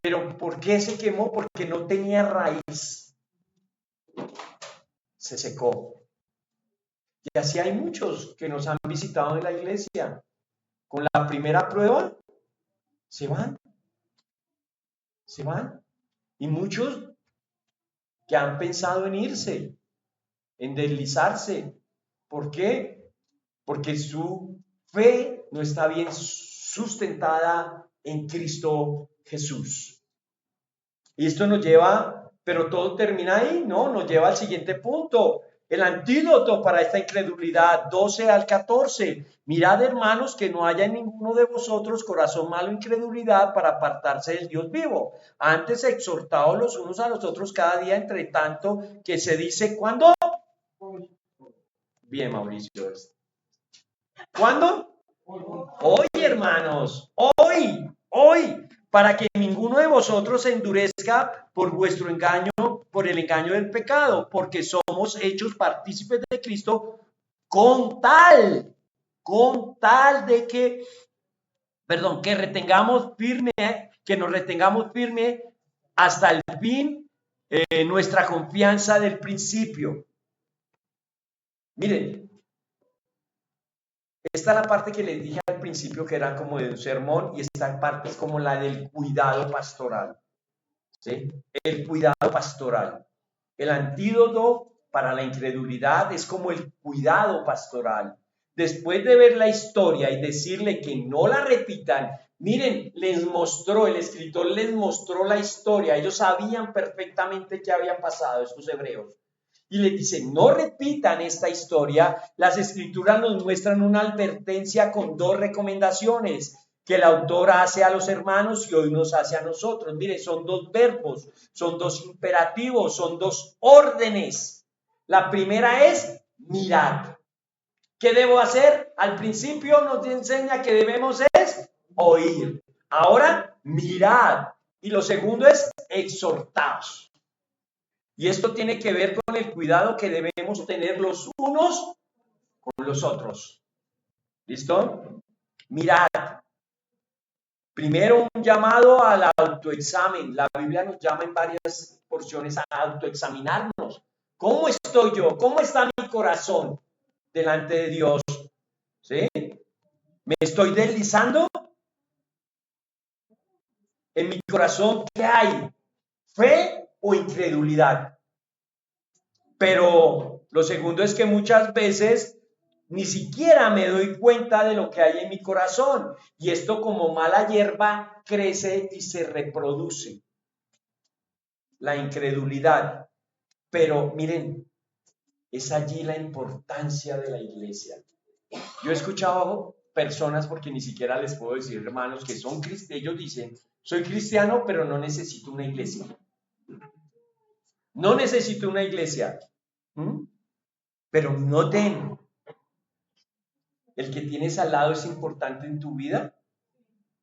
¿Pero por qué se quemó? Porque no tenía raíz. Se secó. Y así hay muchos que nos han visitado en la iglesia. Con la primera prueba, se van. Y muchos que han pensado en irse, en deslizarse. ¿Por qué? Porque su fe no está bien sustentada en Cristo Jesús. Y esto nos lleva, pero todo termina ahí, ¿no? Nos lleva al siguiente punto. El antídoto para esta incredulidad, 12 al 14. Mirad, hermanos, que no haya en ninguno de vosotros corazón malo, incredulidad, para apartarse del Dios vivo. Antes exhortaos los unos a los otros cada día, entre tanto que se dice, ¿cuándo? Bien, Mauricio. ¿Cuándo? Hoy, hermanos, hoy, para que ninguno de vosotros se endurezca por vuestro engaño, por el engaño del pecado, porque somos hechos partícipes de Cristo con tal de que, que nos retengamos firme hasta el fin, nuestra confianza del principio. Miren, esta es la parte que les dije al principio que era como de un sermón y esta parte es como la del cuidado pastoral. ¿Sí? El cuidado pastoral. El antídoto para la incredulidad es como el cuidado pastoral. Después de ver la historia y decirle que no la repitan, miren, el escritor les mostró la historia. Ellos sabían perfectamente qué había pasado, estos hebreos. Y le dice, no repitan esta historia. Las escrituras nos muestran una advertencia con dos recomendaciones que el autor hace a los hermanos y hoy nos hace a nosotros. Mire, son dos verbos, son dos imperativos, son dos órdenes. La primera es mirad. ¿Qué debo hacer? Al principio nos enseña que debemos es oír. Ahora, mirad. Y lo segundo es exhortaos. Y esto tiene que ver con el cuidado que debemos tener los unos con los otros. ¿Listo? Mirad. Primero un llamado al autoexamen. La Biblia nos llama en varias porciones a autoexaminarnos. ¿Cómo estoy yo? ¿Cómo está mi corazón delante de Dios? ¿Sí? ¿Me estoy deslizando? En mi corazón, ¿qué hay? ¿Fe o incredulidad? Pero lo segundo es que muchas veces ni siquiera me doy cuenta de lo que hay en mi corazón. Y esto como mala hierba crece y se reproduce. La incredulidad. Pero miren, es allí la importancia de la iglesia. Yo he escuchado personas, porque ni siquiera les puedo decir hermanos, que son cristianos. Ellos dicen, soy cristiano, pero no necesito una iglesia. No necesito una iglesia. ¿Mm? Pero noten, el que tienes al lado es importante en tu vida.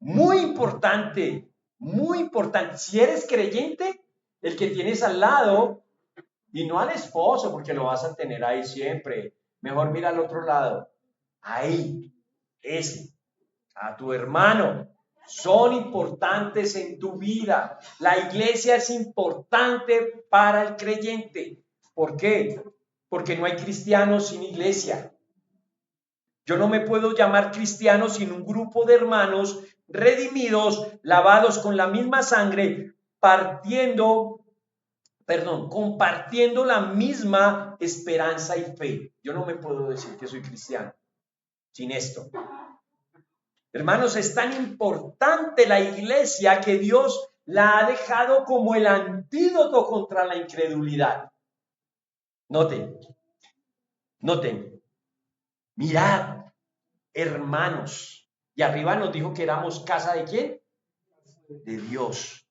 Muy importante, muy importante. Si eres creyente, el que tienes al lado, y no al esposo, porque lo vas a tener ahí siempre. Mejor mira al otro lado. Ahí, ese, a tu hermano. Son importantes en tu vida. La iglesia es importante para el creyente. ¿Por qué? Porque no hay cristianos sin iglesia. Yo no me puedo llamar cristiano sin un grupo de hermanos redimidos, lavados con la misma sangre, compartiendo la misma esperanza y fe. Yo no me puedo decir que soy cristiano sin esto. Hermanos, es tan importante la iglesia que Dios la ha dejado como el antídoto contra la incredulidad. Noten, mirad, hermanos. Y arriba nos dijo que éramos casa de ¿quién? De Dios.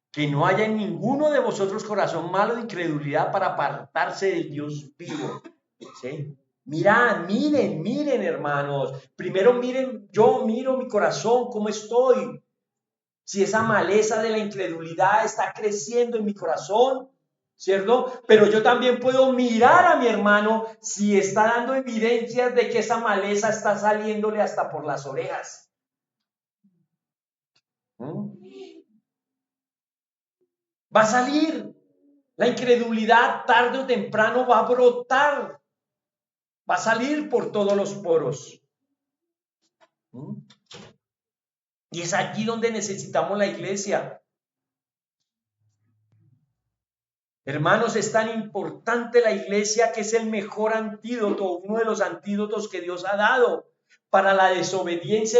Que no haya en ninguno de vosotros corazón malo de incredulidad para apartarse del Dios vivo. ¿Sí? Mirad, miren, hermanos. Primero miren, yo miro mi corazón, cómo estoy. Si esa maleza de la incredulidad está creciendo en mi corazón, ¿cierto? Pero yo también puedo mirar a mi hermano si está dando evidencias de que esa maleza está saliéndole hasta por las orejas. Va a salir. La incredulidad tarde o temprano va a brotar. Va a salir por todos los poros. Y es allí donde necesitamos la iglesia. Hermanos, es tan importante la iglesia que es el mejor antídoto, uno de los antídotos que Dios ha dado para la desobediencia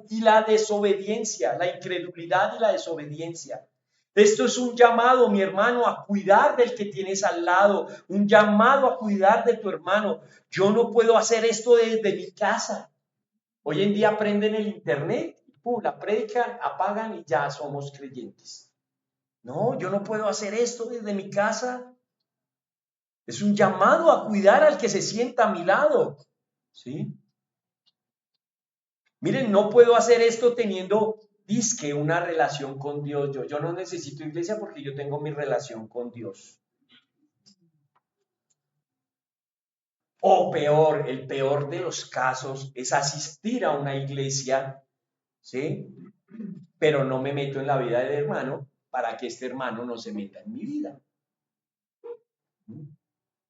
y la desobediencia, la incredulidad y la desobediencia. Esto es un llamado, mi hermano, a cuidar del que tienes al lado, un llamado a cuidar de tu hermano. Yo no puedo hacer esto desde mi casa. Hoy en día prenden el internet, la predican, apagan y ya somos creyentes. No, yo no puedo hacer esto desde mi casa. Es un llamado a cuidar al que se sienta a mi lado. ¿Sí? Miren, no puedo hacer esto teniendo disque una relación con Dios. Yo no necesito iglesia porque yo tengo mi relación con Dios. O peor, el peor de los casos es asistir a una iglesia, ¿sí? Pero no me meto en la vida del hermano para que este hermano no se meta en mi vida.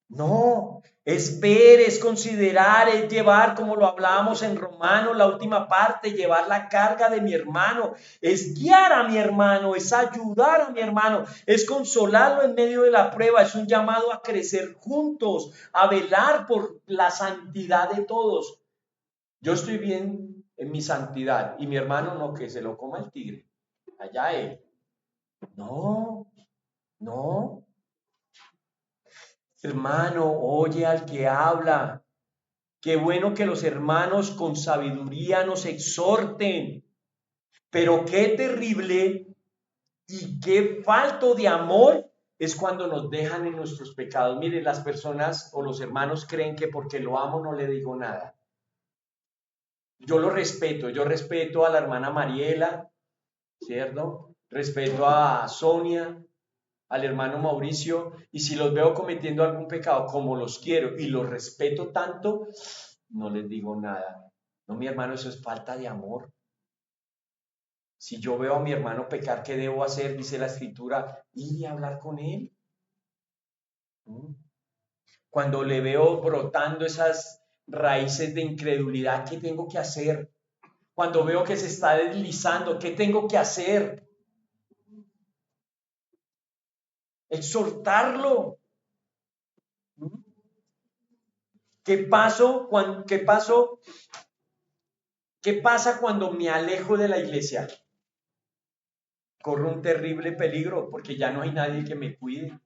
No, es ver, es considerar, es llevar, como lo hablábamos en Romanos, la última parte, llevar la carga de mi hermano, es guiar a mi hermano, es ayudar a mi hermano, es consolarlo en medio de la prueba, es un llamado a crecer juntos, a velar por la santidad de todos. Yo estoy bien en mi santidad y mi hermano no, que se lo coma el tigre, allá él. No, no. Hermano, oye al que habla. Qué bueno que los hermanos con sabiduría nos exhorten, pero qué terrible y qué falto de amor es cuando nos dejan en nuestros pecados. Miren, las personas o los hermanos creen que porque lo amo no le digo nada. Yo respeto a la hermana Mariela, ¿cierto? Respeto a Sonia, al hermano Mauricio, y si los veo cometiendo algún pecado, como los quiero y los respeto tanto, no les digo nada. No, mi hermano, eso es falta de amor. Si yo veo a mi hermano pecar, ¿qué debo hacer? Dice la escritura, ir y hablar con él. Cuando le veo brotando esas raíces de incredulidad, ¿qué tengo que hacer? Cuando veo que se está deslizando, ¿qué tengo que hacer? Exhortarlo. ¿Qué pasa cuando me alejo de la iglesia? Corro un terrible peligro porque ya no hay nadie que me cuide.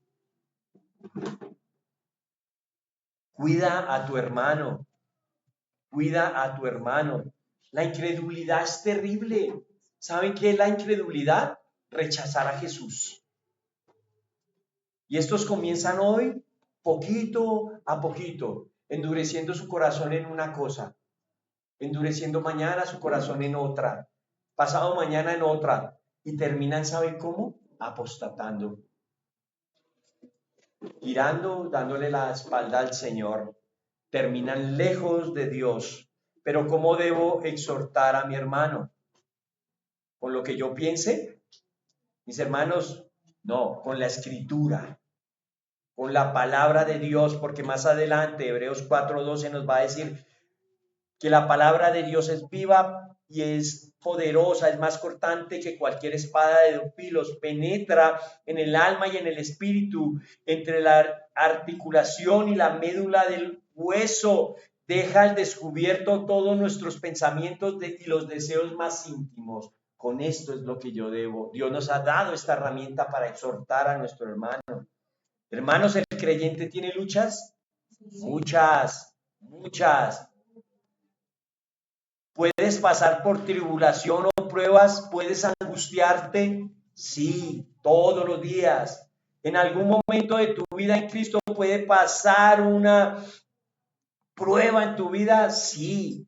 Cuida a tu hermano. Cuida a tu hermano. La incredulidad es terrible. ¿Saben qué es la incredulidad? Rechazar a Jesús. Y estos comienzan hoy, poquito a poquito, endureciendo su corazón en una cosa, endureciendo mañana su corazón en otra, pasado mañana en otra, y terminan, ¿saben cómo? Apostatando, girando, dándole la espalda al Señor, terminan lejos de Dios. Pero ¿cómo debo exhortar a mi hermano? ¿Con lo que yo piense? Mis hermanos, no, con la escritura, con la palabra de Dios, porque más adelante Hebreos 4:12 nos va a decir que la palabra de Dios es viva y es poderosa, es más cortante que cualquier espada de dos filos, penetra en el alma y en el espíritu, entre la articulación y la médula del hueso, deja al descubierto todos nuestros pensamientos y los deseos más íntimos. Con esto es lo que yo debo. Dios nos ha dado esta herramienta para exhortar a nuestro hermano. Hermanos, ¿el creyente tiene luchas? Muchas, muchas. ¿Puedes pasar por tribulación o pruebas? ¿Puedes angustiarte? Sí, todos los días. En algún momento de tu vida en Cristo puede pasar una prueba en tu vida. Sí.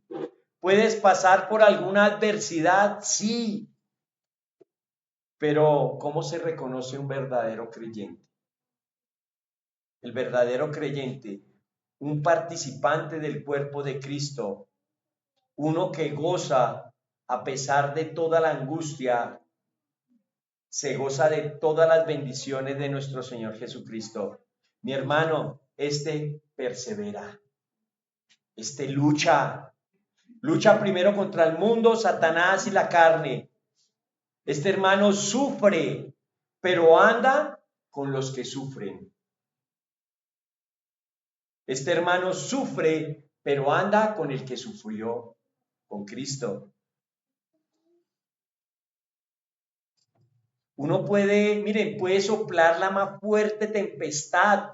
¿Puedes pasar por alguna adversidad? Sí. Pero ¿cómo se reconoce un verdadero creyente? El verdadero creyente, un participante del cuerpo de Cristo, uno que goza a pesar de toda la angustia, se goza de todas las bendiciones de nuestro Señor Jesucristo. Mi hermano, este persevera, este lucha primero contra el mundo, Satanás y la carne. Este hermano sufre, pero anda con los que sufren. Este hermano sufre, pero anda con el que sufrió, con Cristo. Uno puede, miren, puede soplar la más fuerte tempestad,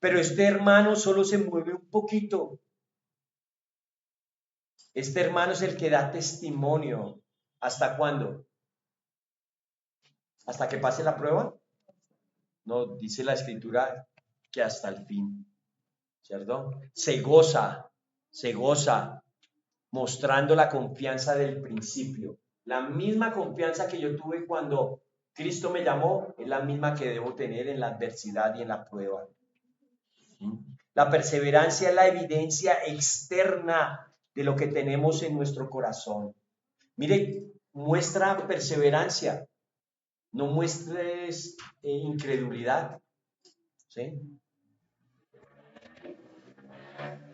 pero este hermano solo se mueve un poquito. Este hermano es el que da testimonio. ¿Hasta cuándo? ¿Hasta que pase la prueba? No, dice la escritura que hasta el fin, ¿cierto? Se goza, mostrando la confianza del principio. La misma confianza que yo tuve cuando Cristo me llamó es la misma que debo tener en la adversidad y en la prueba. La perseverancia es la evidencia externa de lo que tenemos en nuestro corazón. Mire, muestra perseverancia, no muestres incredulidad. ¿Sí?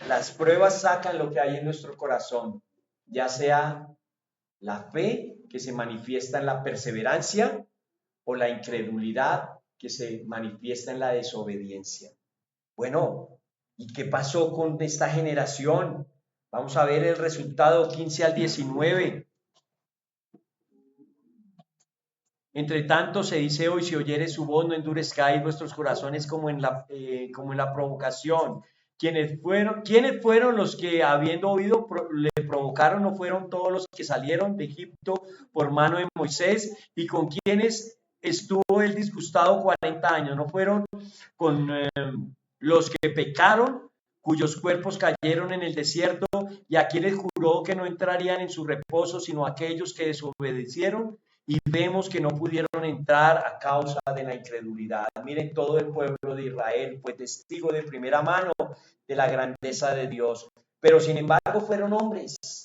Las pruebas sacan lo que hay en nuestro corazón, ya sea la fe que se manifiesta en la perseverancia o la incredulidad que se manifiesta en la desobediencia. Bueno, ¿y qué pasó con esta generación? Vamos a ver el resultado 15 al 19. Entre tanto se dice hoy, si oyeres su voz, no endurezcáis vuestros corazones como en la provocación. ¿Quiénes fueron los que, habiendo oído, le provocaron? ¿No fueron todos los que salieron de Egipto por mano de Moisés? ¿Y con quienes estuvo él disgustado 40 años? ¿No fueron con los que pecaron, cuyos cuerpos cayeron en el desierto, y a quienes juró que no entrarían en su reposo, sino aquellos que desobedecieron? Y vemos que no pudieron entrar a causa de la incredulidad. Miren, todo el pueblo de Israel fue testigo de primera mano de la grandeza de Dios, pero sin embargo fueron hombres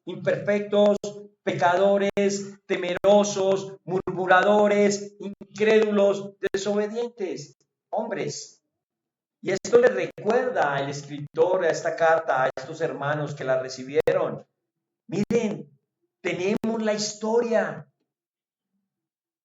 imperfectos, pecadores, temerosos, murmuradores, incrédulos, desobedientes, hombres. Y esto le recuerda al escritor a esta carta, a estos hermanos que la recibieron. Miren, tenemos la historia.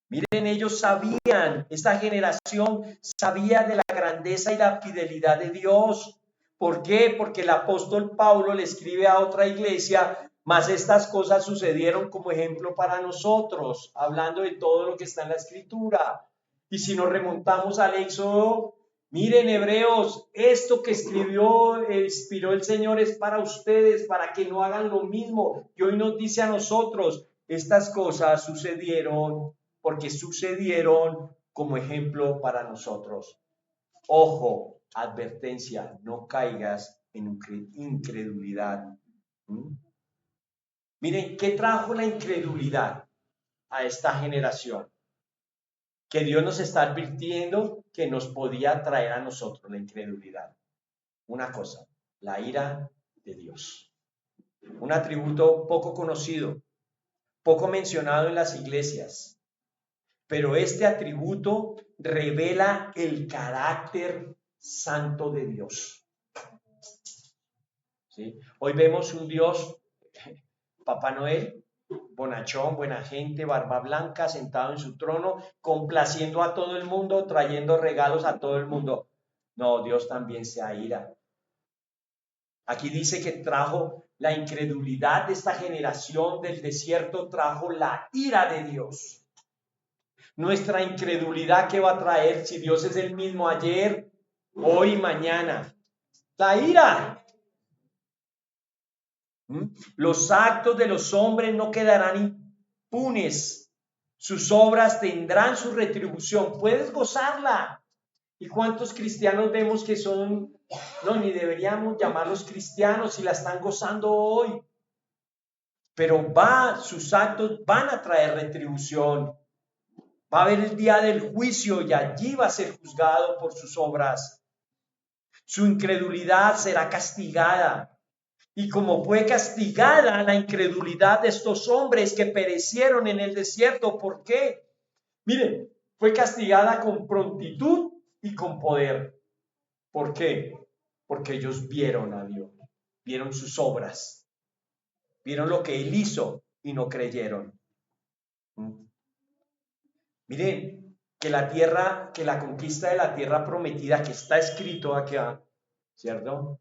Miren, ellos sabían, esta generación sabía de la grandeza y la fidelidad de Dios. ¿Por qué? Porque el apóstol Pablo le escribe a otra iglesia, mas estas cosas sucedieron como ejemplo para nosotros, hablando de todo lo que está en la escritura. Y si nos remontamos al Éxodo, Miren, hebreos, esto que inspiró el Señor es para ustedes, para que no hagan lo mismo. Y hoy nos dice a nosotros, estas cosas sucedieron porque sucedieron como ejemplo para nosotros. Ojo, advertencia, no caigas en incredulidad. ¿Mm? Miren, ¿qué trajo la incredulidad a esta generación? Que Dios nos está advirtiendo que nos podía traer a nosotros la incredulidad. Una cosa, la ira de Dios. Un atributo poco conocido, poco mencionado en las iglesias, pero este atributo revela el carácter santo de Dios. ¿Sí? Hoy vemos un Dios, Papá Noel, bonachón, buena gente, barba blanca, sentado en su trono, complaciendo a todo el mundo, trayendo regalos a todo el mundo. No, Dios también se aira. Aquí dice que trajo la incredulidad de esta generación del desierto, trajo la ira de Dios. Nuestra incredulidad, ¿qué va a traer si Dios es el mismo ayer, hoy y mañana? La ira. Los actos de los hombres no quedarán impunes. Sus obras tendrán su retribución. Puedes gozarla. ¿Y cuántos cristianos vemos que son, no, ni deberíamos llamarlos cristianos si la están gozando hoy? Pero sus actos van a traer retribución. Va a haber el día del juicio y allí va a ser juzgado por sus obras. Su incredulidad será castigada. Y como fue castigada la incredulidad de estos hombres que perecieron en el desierto, ¿por qué? Miren, fue castigada con prontitud y con poder. ¿Por qué? Porque ellos vieron a Dios, vieron sus obras, vieron lo que Él hizo y no creyeron. Miren, que la conquista de la tierra prometida que está escrito acá, ¿cierto?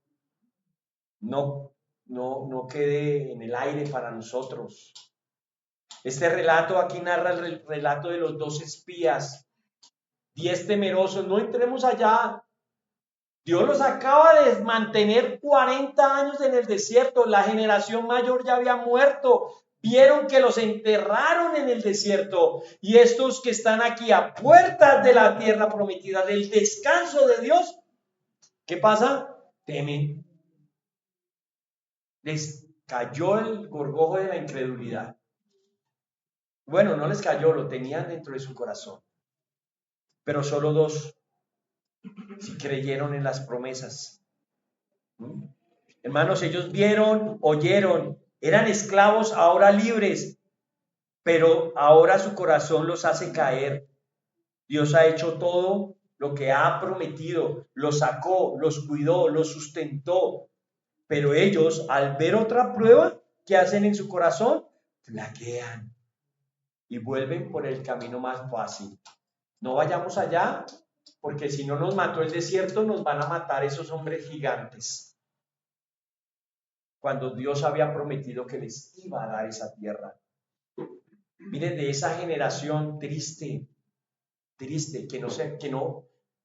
No quede en el aire para nosotros. Este relato aquí narra el relato de los 2 espías, 10 temerosos. No entremos allá. Dios los acaba de mantener 40 años en el desierto. La generación mayor ya había muerto. Vieron que los enterraron en el desierto. Y estos que están aquí a puertas de la tierra prometida, del descanso de Dios, ¿qué pasa? Temen. Les cayó el gorgojo de la incredulidad. Bueno, no les cayó, lo tenían dentro de su corazón. Pero solo 2 sí creyeron en las promesas. Hermanos, ellos vieron, oyeron, eran esclavos, ahora libres, pero ahora su corazón los hace caer. Dios ha hecho todo lo que ha prometido, los sacó, los cuidó, los sustentó, pero ellos, al ver otra prueba, ¿qué hacen en su corazón? Flaquean y vuelven por el camino más fácil. No vayamos allá, porque si no nos mató el desierto, nos van a matar esos hombres gigantes. Cuando Dios había prometido que les iba a dar esa tierra. Miren, de esa generación triste,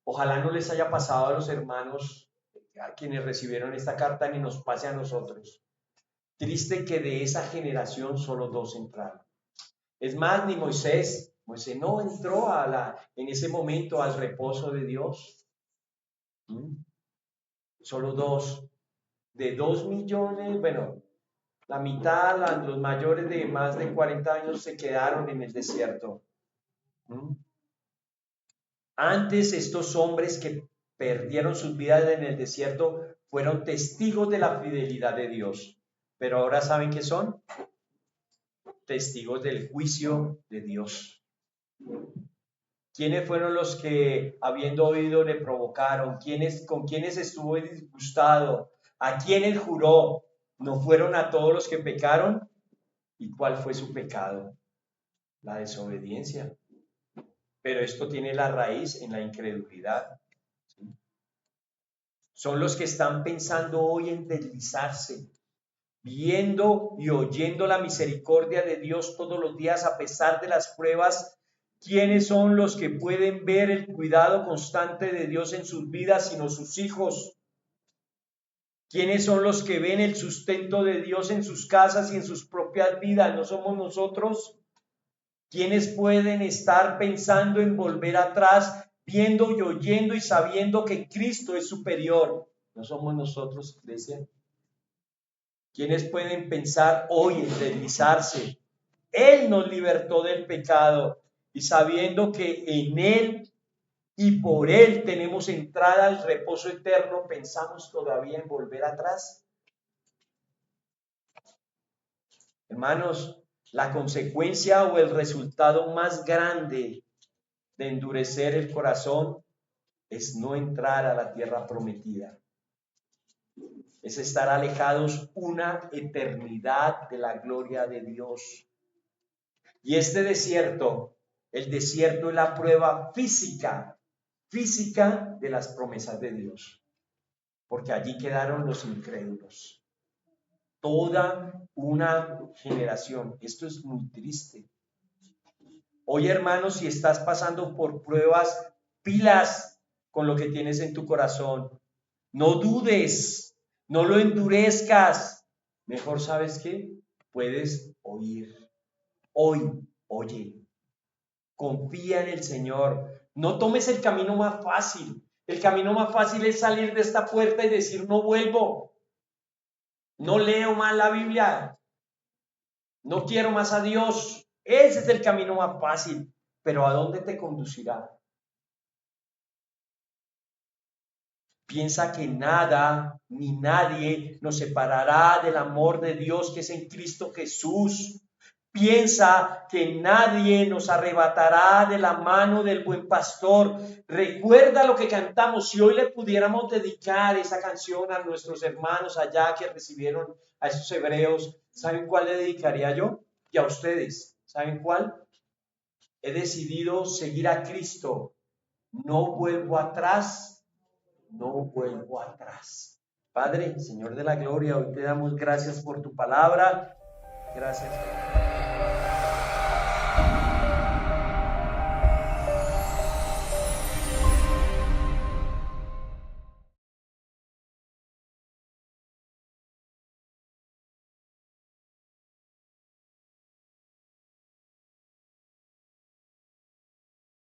ojalá no les haya pasado a los hermanos, a quienes recibieron esta carta, ni nos pase a nosotros. Triste que de esa generación solo 2 entraron. Es más, ni Moisés no entró en ese momento al reposo de Dios. Solo 2, de 2 millones, bueno, la mitad, los mayores de más de 40 años se quedaron en el desierto. Antes, estos hombres que perdieron sus vidas en el desierto fueron testigos de la fidelidad de Dios, pero ahora ¿saben qué son? Testigos del juicio de Dios. ¿Quiénes fueron los que, habiendo oído, le provocaron? ¿Con quiénes estuvo disgustado? ¿A quiénes juró? ¿No fueron a todos los que pecaron? ¿Y cuál fue su pecado? La desobediencia. Pero esto tiene la raíz en la incredulidad. ¿Sí? Son los que están pensando hoy en deslizarse, viendo y oyendo la misericordia de Dios todos los días a pesar de las pruebas. ¿Quiénes son los que pueden ver el cuidado constante de Dios en sus vidas, sino sus hijos? ¿Quiénes son los que ven el sustento de Dios en sus casas y en sus propias vidas? ¿No somos nosotros? ¿Quiénes pueden estar pensando en volver atrás, viendo y oyendo y sabiendo que Cristo es superior? ¿No somos nosotros, iglesia? ¿Quiénes pueden pensar hoy en deslizarse? Él nos libertó del pecado y sabiendo que en Él y por Él tenemos entrada al reposo eterno, ¿pensamos todavía en volver atrás? Hermanos, la consecuencia o el resultado más grande de endurecer el corazón es no entrar a la tierra prometida. Es estar alejados una eternidad de la gloria de Dios. Y este desierto, el desierto es la prueba física de las promesas de Dios, porque allí quedaron los incrédulos. Toda una generación. Esto es muy triste. Hoy, hermanos, si estás pasando por pruebas, pilas con lo que tienes en tu corazón. No dudes, no lo endurezcas. Mejor, ¿sabes qué? Puedes oír. Hoy, oye, confía en el Señor. No tomes el camino más fácil. El camino más fácil es salir de esta puerta y decir, no vuelvo. No leo más la Biblia. No quiero más a Dios. Ese es el camino más fácil. Pero ¿a dónde te conducirá? Piensa que nada ni nadie nos separará del amor de Dios que es en Cristo Jesús. Piensa que nadie nos arrebatará de la mano del buen pastor. Recuerda lo que cantamos. Si hoy le pudiéramos dedicar esa canción a nuestros hermanos allá que recibieron a esos hebreos, ¿saben cuál le dedicaría yo? Y a ustedes, ¿saben cuál? He decidido seguir a Cristo. No vuelvo atrás, no vuelvo atrás. Padre, Señor de la gloria, hoy te damos gracias por tu palabra. Gracias.